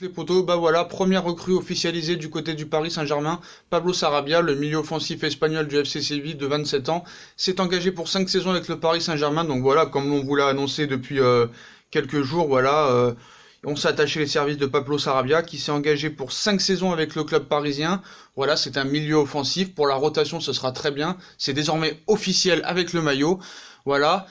Les poteaux, bah voilà, première recrue officialisée du côté du Paris Saint-Germain. Pablo Sarabia, le milieu offensif espagnol du FC Séville de 27 ans, s'est engagé pour 5 saisons avec le Paris Saint-Germain. Donc voilà, comme on vous l'a annoncé depuis quelques jours, voilà, on s'est attaché les services de Pablo Sarabia qui s'est engagé pour 5 saisons avec le club parisien. Voilà, c'est un milieu offensif. Pour la rotation, ce sera très bien. C'est désormais officiel avec le maillot. Voilà,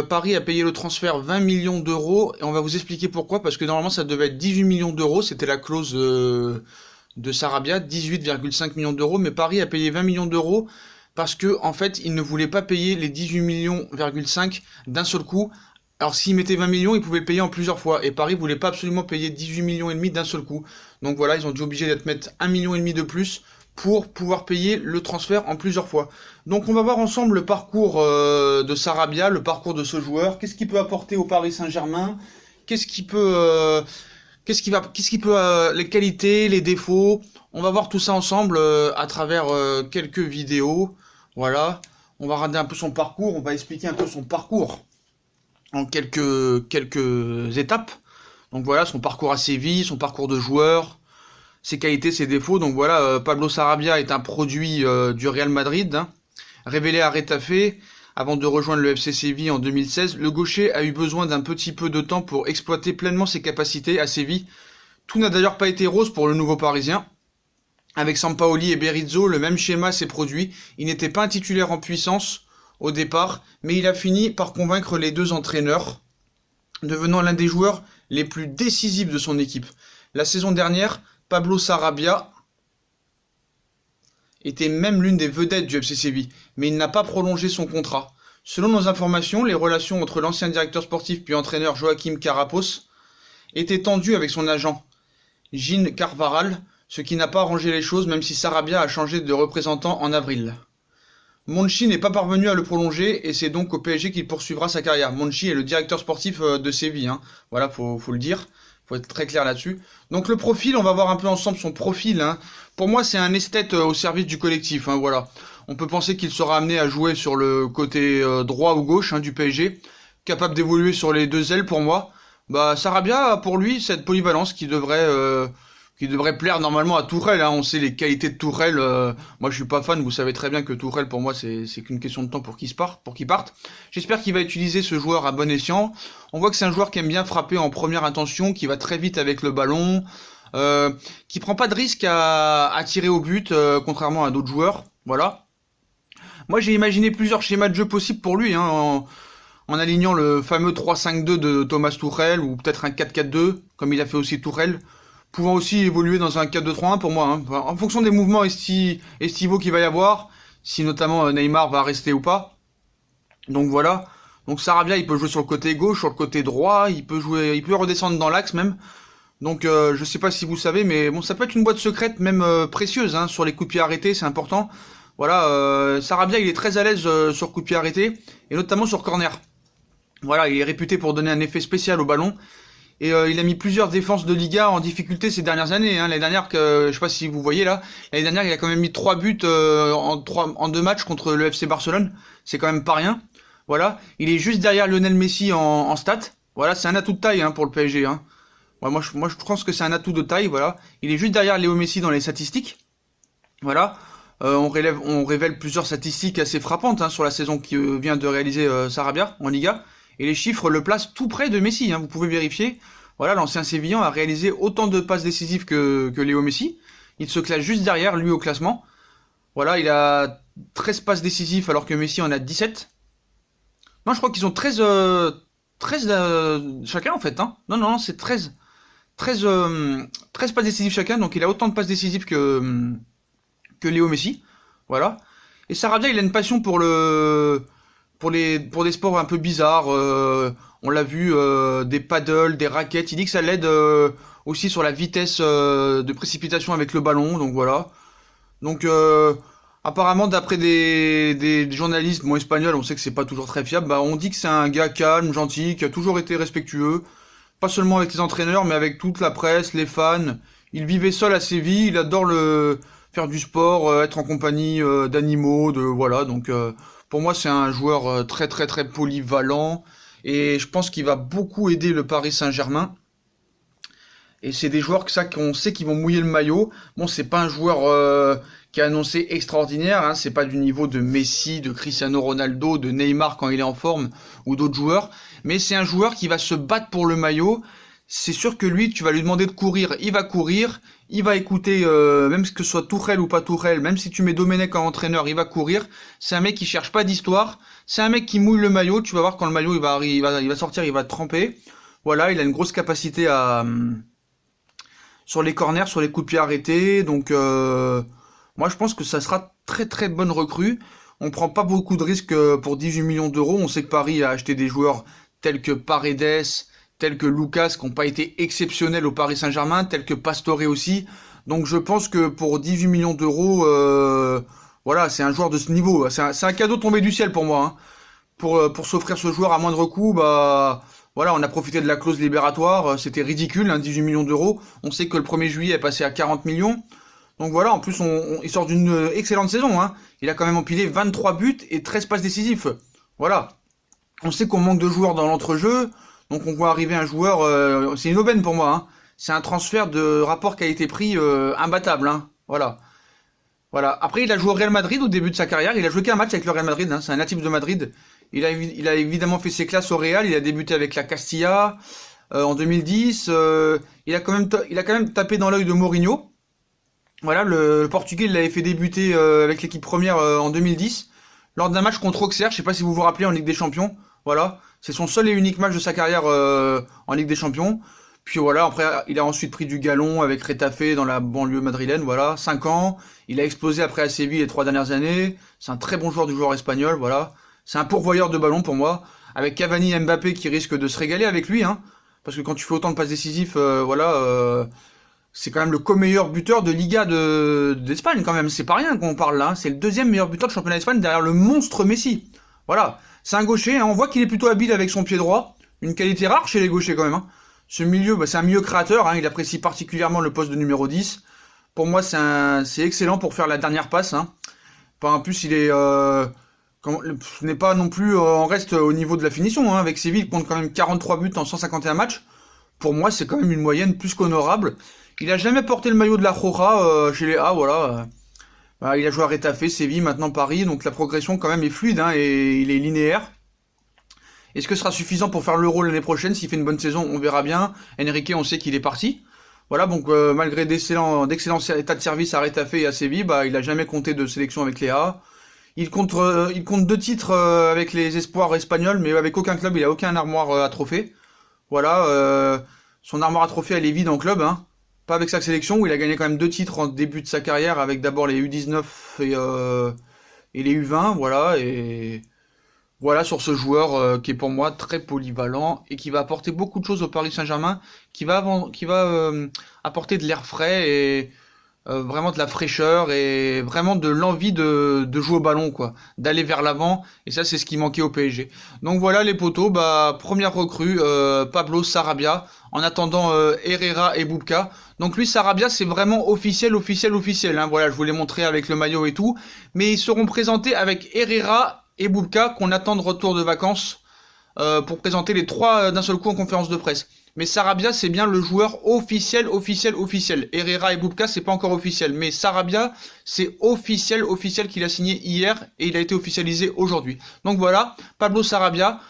Paris a payé le transfert 20 millions d'euros et on va vous expliquer pourquoi, parce que normalement ça devait être 18 millions d'euros, c'était la clause de Sarabia, 18,5 millions d'euros, mais Paris a payé 20 millions d'euros parce que en fait il ne voulait pas payer les 18 millions,5 d'un seul coup. Alors s'il mettait 20 millions, il pouvait le payer en plusieurs fois, et Paris voulait pas absolument payer 18 millions et demi d'un seul coup. Donc voilà, ils ont dû obligé d'être mettre 1 million et demi de plus pour pouvoir payer le transfert en plusieurs fois. Donc on va voir ensemble le parcours de Sarabia, le parcours de ce joueur, qu'est-ce qu'il peut apporter au Paris Saint-Germain, qu'est-ce qu'il peut, les qualités, les défauts. On va voir tout ça ensemble à travers quelques vidéos. Voilà, on va regarder un peu son parcours, on va expliquer un peu son parcours en quelques étapes. Donc voilà, son parcours à Séville, son parcours de joueur, ses qualités, ses défauts. Donc voilà, Pablo Sarabia est un produit du Real Madrid, hein. Révélé à Retafe avant de rejoindre le FC Séville en 2016, le gaucher a eu besoin d'un petit peu de temps pour exploiter pleinement ses capacités à Séville. Tout n'a d'ailleurs pas été rose pour le nouveau Parisien. Avec Sampaoli et Berizzo, le même schéma s'est produit. Il n'était pas un titulaire en puissance au départ, mais il a fini par convaincre les deux entraîneurs, devenant l'un des joueurs les plus décisifs de son équipe. La saison dernière, Pablo Sarabia était même l'une des vedettes du FC Séville, mais il n'a pas prolongé son contrat. Selon nos informations, les relations entre l'ancien directeur sportif puis entraîneur Joaquim Carapos étaient tendues avec son agent, Gine Carvaral, ce qui n'a pas arrangé les choses même si Sarabia a changé de représentant en avril. Monchi n'est pas parvenu à le prolonger et c'est donc au PSG qu'il poursuivra sa carrière. Monchi est le directeur sportif de Séville, hein. Voilà, faut le dire. Faut être très clair là-dessus. Donc le profil, on va voir un peu ensemble son profil, hein. Pour moi, c'est un esthète au service du collectif, hein, voilà. On peut penser qu'il sera amené à jouer sur le côté droit ou gauche, hein, du PSG, capable d'évoluer sur les deux ailes pour moi. Bah Sarabia a pour lui cette polyvalence qui devrait plaire normalement à Tourelle, hein. On sait les qualités de Tourelle. Moi, je suis pas fan. Vous savez très bien que Tourelle, pour moi, c'est qu'une question de temps pour qu'il parte. J'espère qu'il va utiliser ce joueur à bon escient. On voit que c'est un joueur qui aime bien frapper en première intention, qui va très vite avec le ballon, qui prend pas de risque à tirer au but, contrairement à d'autres joueurs. Voilà. Moi, j'ai imaginé plusieurs schémas de jeu possibles pour lui, hein, en alignant le fameux 3-5-2 de Thomas Tuchel, ou peut-être un 4-4-2, comme il a fait aussi Tourelle, pouvant aussi évoluer dans un 4-2-3-1 pour moi, hein. En fonction des mouvements estivaux qu'il va y avoir, si notamment Neymar va rester ou pas. Donc voilà. Donc Sarabia, il peut jouer sur le côté gauche, sur le côté droit, il peut redescendre dans l'axe même. Donc je sais pas si vous savez, mais bon, ça peut être une boîte secrète, même précieuse, hein, sur les coups de pied arrêtés, c'est important. Voilà, Sarabia, il est très à l'aise sur coups de pied arrêtés, et notamment sur corner. Voilà, il est réputé pour donner un effet spécial au ballon. Et il a mis plusieurs défenses de Liga en difficulté ces dernières années, hein. L'année dernière, je sais pas si vous voyez là, l'année dernière il a quand même mis 3 buts en 2 matchs contre le FC Barcelone. C'est quand même pas rien. Voilà, il est juste derrière Lionel Messi en stats. Voilà, c'est un atout de taille, hein, pour le PSG, hein. Ouais, moi je pense que c'est un atout de taille. Voilà, il est juste derrière Léo Messi dans les statistiques. Voilà, on révèle plusieurs statistiques assez frappantes, hein, sur la saison qui vient de réaliser Sarabia en Liga. Et les chiffres le placent tout près de Messi, hein, vous pouvez vérifier. Voilà, l'ancien Sévillan a réalisé autant de passes décisives que Léo Messi. Il se classe juste derrière, lui, au classement. Voilà, il a 13 passes décisives alors que Messi en a 17. Non, je crois qu'ils ont 13 chacun, en fait, hein. Non, c'est 13 passes décisives chacun, donc il a autant de passes décisives que Léo Messi. Voilà. Et Sarabia, il a une passion pour des sports un peu bizarres, on l'a vu, des paddles, des raquettes. Il dit que ça l'aide aussi sur la vitesse de précipitation avec le ballon, donc voilà. Donc apparemment, d'après des journalistes espagnols, on sait que c'est pas toujours très fiable, bah, on dit que c'est un gars calme, gentil, qui a toujours été respectueux, pas seulement avec les entraîneurs, mais avec toute la presse, les fans. Il vivait seul à Séville, il adore faire du sport, être en compagnie d'animaux, voilà, donc pour moi c'est un joueur très très très polyvalent et je pense qu'il va beaucoup aider le Paris Saint-Germain. Et c'est des joueurs que ça qu'on sait qu'ils vont mouiller le maillot. Bon, c'est pas un joueur qui est annoncé extraordinaire, hein, c'est pas du niveau de Messi, de Cristiano Ronaldo, de Neymar quand il est en forme, ou d'autres joueurs, mais c'est un joueur qui va se battre pour le maillot. C'est sûr que lui, tu vas lui demander de courir, il va écouter, même que ce soit Tourelle ou pas Tourelle, même si tu mets Domenech en entraîneur, il va courir. C'est un mec qui cherche pas d'histoire, c'est un mec qui mouille le maillot, tu vas voir quand le maillot il va sortir, il va tremper. Voilà, il a une grosse capacité à sur les corners, sur les coups de pied arrêtés, donc moi je pense que ça sera très très bonne recrue. On prend pas beaucoup de risques pour 18 millions d'euros. On sait que Paris a acheté des joueurs tels que Paredes, tels que Lucas, qui n'ont pas été exceptionnels au Paris Saint-Germain, tels que Pastore aussi. Donc je pense que pour 18 millions d'euros, voilà, c'est un joueur de ce niveau. C'est un cadeau tombé du ciel pour moi, hein. Pour s'offrir ce joueur à moindre coût, bah voilà, on a profité de la clause libératoire. C'était ridicule, hein, 18 millions d'euros. On sait que le 1er juillet est passé à 40 millions. Donc voilà, en plus, il sort d'une excellente saison, hein. Il a quand même empilé 23 buts et 13 passes décisifs. Voilà. On sait qu'on manque de joueurs dans l'entrejeu, donc on voit arriver un joueur, c'est une aubaine pour moi, hein. C'est un transfert de rapport qualité-prix imbattable, hein. Voilà. Voilà. Après, il a joué au Real Madrid au début de sa carrière. Il a joué qu'un match avec le Real Madrid, hein. C'est un natif de Madrid. Il a évidemment fait ses classes au Real. Il a débuté avec la Castilla en 2010. Il a quand même tapé dans l'œil de Mourinho. Voilà, le Portugais il l'avait fait débuter avec l'équipe première en 2010 lors d'un match contre Auxerre. Je sais pas si vous vous rappelez en Ligue des Champions. Voilà, c'est son seul et unique match de sa carrière en Ligue des Champions. Puis voilà, après il a ensuite pris du galon avec Retafe dans la banlieue madrilène. Voilà, 5 ans. Il a explosé après à Séville les 3 dernières années. C'est un très bon joueur du joueur espagnol. Voilà, c'est un pourvoyeur de ballon pour moi. Avec Cavani et Mbappé qui risquent de se régaler avec lui, hein. Parce que quand tu fais autant de passes décisives, voilà. C'est quand même le co-meilleur buteur de Liga d'Espagne quand même, c'est pas rien qu'on parle là, hein. C'est le deuxième meilleur buteur de championnat d'Espagne derrière le monstre Messi. Voilà, c'est un gaucher, hein. On voit qu'il est plutôt habile avec son pied droit, une qualité rare chez les gauchers quand même, hein. Ce milieu, bah, c'est un milieu créateur, hein. Il apprécie particulièrement le poste de numéro 10. Pour moi, c'est excellent pour faire la dernière passe, hein. En plus, il est ce n'est pas non plus en reste au niveau de la finition, hein. Avec Séville, il compte quand même 43 buts en 151 matchs. Pour moi, c'est quand même une moyenne plus qu'honorable. Il a jamais porté le maillot de la Roja chez les A, voilà. Bah, il a joué à Retafe, Séville, maintenant Paris, donc la progression quand même est fluide, hein, et il est linéaire. Est-ce que ce sera suffisant pour faire l'Euro l'année prochaine? S'il fait une bonne saison, on verra bien. Enrique, on sait qu'il est parti. Voilà, donc malgré d'excellents états de service à Retafe et à Séville, bah, il a jamais compté de sélection avec les A. Il compte 2 titres avec les espoirs espagnols, mais avec aucun club, il a aucun armoire à trophée. Voilà, son armoire à trophée, elle est vide en club, hein. Pas avec sa sélection, où il a gagné quand même 2 titres en début de sa carrière, avec d'abord les U19 et les U20, voilà, et voilà sur ce joueur qui est pour moi très polyvalent, et qui va apporter beaucoup de choses au Paris Saint-Germain, qui va apporter de l'air frais, et vraiment de la fraîcheur et vraiment de l'envie de jouer au ballon, quoi, d'aller vers l'avant, et ça c'est ce qui manquait au PSG. Donc voilà les potos, bah première recrue, Pablo Sarabia, en attendant Herrera et Boubka. Donc lui Sarabia c'est vraiment officiel, hein. Voilà, je vous l'ai montré avec le maillot et tout, mais ils seront présentés avec Herrera et Boubka qu'on attend de retour de vacances pour présenter les 3 d'un seul coup en conférence de presse. Mais Sarabia, c'est bien le joueur officiel. Herrera et Boubka, c'est pas encore officiel. Mais Sarabia, c'est officiel qu'il a signé hier et il a été officialisé aujourd'hui. Donc voilà, Pablo Sarabia,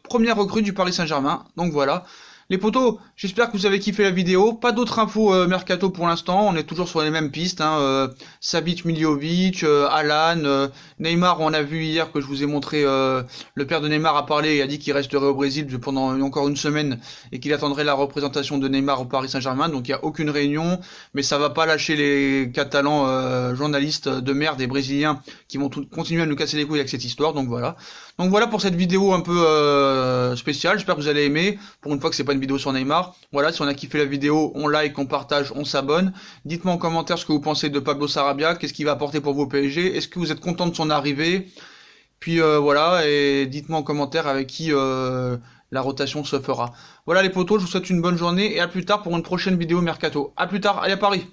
première recrue du Paris Saint-Germain. Donc voilà. Les potos, j'espère que vous avez kiffé la vidéo. Pas d'autres infos mercato pour l'instant. On est toujours sur les mêmes pistes, hein. Savic, Miljovic, Alan, Neymar. On a vu hier que je vous ai montré. Le père de Neymar a parlé et a dit qu'il resterait au Brésil pendant encore une semaine et qu'il attendrait la représentation de Neymar au Paris Saint-Germain. Donc il n'y a aucune réunion, mais ça va pas lâcher les Catalans journalistes de merde et brésiliens qui vont continuer à nous casser les couilles avec cette histoire. Donc voilà. Donc voilà pour cette vidéo un peu spéciale. J'espère que vous allez aimer. Pour une fois que c'est pas une vidéo sur Neymar. Voilà, si on a kiffé la vidéo, on like, on partage, on s'abonne. Dites-moi en commentaire ce que vous pensez de Pablo Sarabia, qu'est-ce qu'il va apporter pour vous au PSG, est-ce que vous êtes content de son arrivée? Puis voilà, et dites-moi en commentaire avec qui la rotation se fera. Voilà les potos, je vous souhaite une bonne journée et à plus tard pour une prochaine vidéo mercato. À plus tard, allez à Paris!